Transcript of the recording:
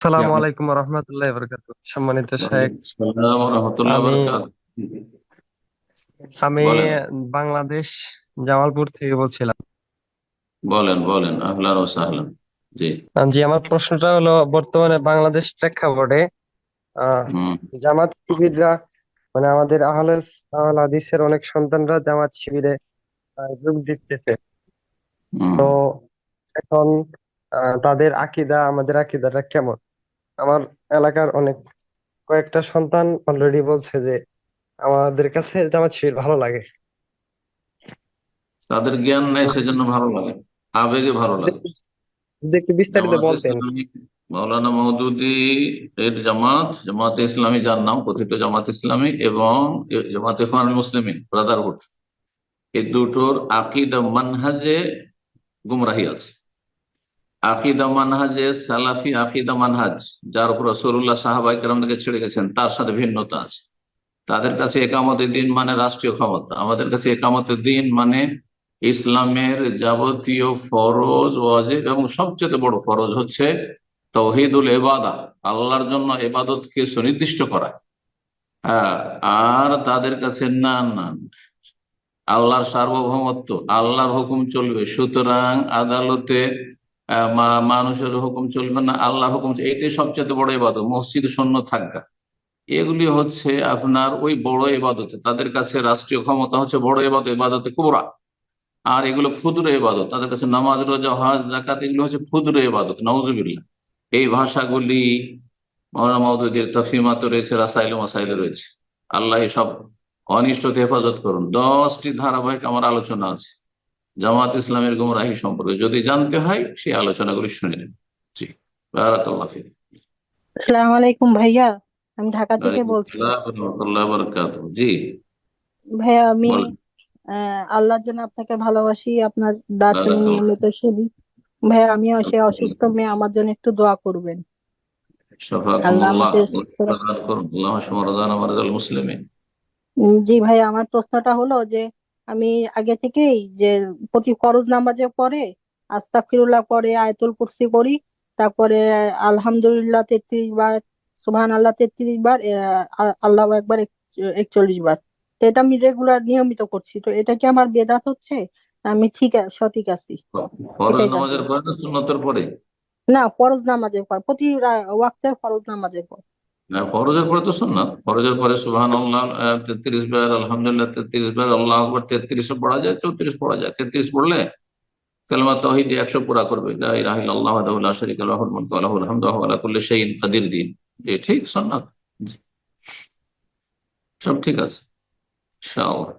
জি, সালামু আপনি। আলাইকুম রহমতুল্লাহ বরকাত। সম্মানিত শেখ, ওয়ালাইকুম আসসালাম ওয়া রাহমাতুল্লাহি ওয়া আমি বারাকাতুহু। আমি বলেন, বাংলাদেশ জামালপুর থেকে বলছিলাম। বলেন, বলেন, আহলান ওয়া সাহলান। জি। জি, আমার প্রশ্নটা হলো, বর্তমানে বাংলাদেশ প্রেক্ষাপটে আহ হুম। জামাত শিবিররা, মানে আমাদের আহলে হাদিসের অনেক সন্তানরা জামাত শিবিরে যোগ দিতেছে। হুম। এখন তাদের আকীদা আমাদের আকীদাটা কেমন? আমার এলাকার অনেক কয়েকটা সন্তান অলরেডি বলছে যে আমাদের কাছে জামাত শিবির ভালো লাগে। তাদের জ্ঞান নেই সেজন্য ভালো লাগে, আবেগে ভালো লাগে। যদি একটু বিস্তারিত জামাত বলতেন। ইসলামী, মাওলানা মওদুদী এর জামাত, জামাতে ইসলামী যার নাম কথিত জামাত ইসলামী, এবং জামাতে ইখওয়ানুল মুসলিমিন ব্রাদারহুড, এই দুটোর আকীদা মানহাজে গুমরাহি আছে। আকিদা মানহাজে সালাফি আকিদা মানহাজ, যার উপর রাসূলুল্লাহ সাহাবায়ে কেরামকে ছেড়ে গেছেন, তার সাথে ভিন্নতা আছে। তাদের কাছে একামতের দিন মানে রাষ্ট্রীয় ক্ষমতা, আমাদের কাছে একামতের দিন মানে ইসলামের যাবতীয় ফরজ ওয়াজিব, এবং সবচেয়ে বড় ফরজ হচ্ছে তাওহীদুল ইবাদা, আল্লাহর জন্য ইবাদতকে সুনির্দিষ্ট করা। হ্যাঁ। আর তাদের কাছে না, না, আল্লাহর সার্বভৌমত্ব, আল্লাহর হুকুম চলবে, সুতরাং আদালতে মানুষের হুকুম চলবে না, আল্লাহর হুকুম এইটাই সবচেয়ে বড় ইবাদত। মসজিদ শূন্য থাকা, এগুলি হচ্ছে আপনার ওই বড় ইবাদত। তাদের কাছে রাষ্ট্রীয় ক্ষমতা হচ্ছে বড় ইবাদত, ইবাদতে কুবরা। আর এগুলো ক্ষুদ্র ইবাদত, তাদের কাছে নামাজ, রোজা, হজ, যাকাত এগুলো হচ্ছে ক্ষুদ্র ইবাদত। নাউজুবিল্লাহ। এই ভাষাগুলি মাওলানা মাওদুদীর তফসিমাতে রয়েছে, রাসাইল মাসাইলে রয়েছে। আল্লাহ সব অনিষ্ট থেকে হেফাজত করুন। 10টি ধারাবাহিক আমার আলোচনা আছে জামাত ইসলামের গুমরাহি সম্পর্কে, যদি জানতে হয় সেই আলোচনাগুলি শুনে নেন। জি। বারাকাল্লাহ ফিক। আসসালামু আলাইকুম ভাইয়া। আমি ঢাকা থেকে ওয়ালাইকুম বলছি। আসসালাম ওয়া রাহমাতুল্লাহি ওয়া বারাকাতুহু। জি, ভাইয়া আমি বলেন। আল্লাহর জন্য আপনাকে ভালোবাসি, আপনার দার্স আমি বারাকাল্লাহ নিয়মিত শুনি। ভাইয়া আমি সে ফিক। অসুস্থ মেয়ে, আমার জন্য একটু দোয়া করবেন। আল্লাহ শাফাকুমুল্লাহ, আমাকে আল্লাহ সুস্থ শিফা রাখুন। দান করুন। আল্লাহুম্মা শফি মারদানা মারদাল মুসলিমিন। জি ভাইয়া, আমার প্রশ্নটা হলো যে আমি আগে থেকেই যে প্রতি ফরজ নামাজে পড়ে আস্তাগফিরুল্লাহ পড়ে আয়াতুল কুরসি করি, তারপরে আলহামদুলিল্লাহ 33 বার, সুবহান আল্লাহ 33 বার, আল্লাহু আকবার 41 বার। তো এটা আমি রেগুলার নিয়মিত করছি, তো এটা কি আমার বেদাত হচ্ছে? আমি সঠিক আছি? ফরজ এটাই জানতে নামাজের পরে চাচ্ছি। না সুন্নতের পরে? না, ফরজ নামাজের পর, প্রতি ওয়াক্তের ফরজ নামাজের পর। না, ফরজের পরে তো সুন্নাত। ফরজের পরে সুবহানাল্লাহ 33 বার, আলহামদুলিল্লাহ 33 বার, আল্লাহু আকবার 33 পড়া যায়, 34 পড়া যায়। 33 পড়লে কালেমা তাওহীদ 100 পুরা করবে, লা ইলাহা ইল্লাল্লাহু ওয়াহদাহু লা শারীকা লাহু লাহুল মুলকু ওয়া লাহুল হামদু ওয়া হুয়া আলা কুল্লি শাইইন কাদির দিন। যে ঠিক সুন্নাত। জি, সব ঠিক আছে ইনশাআল্লাহ।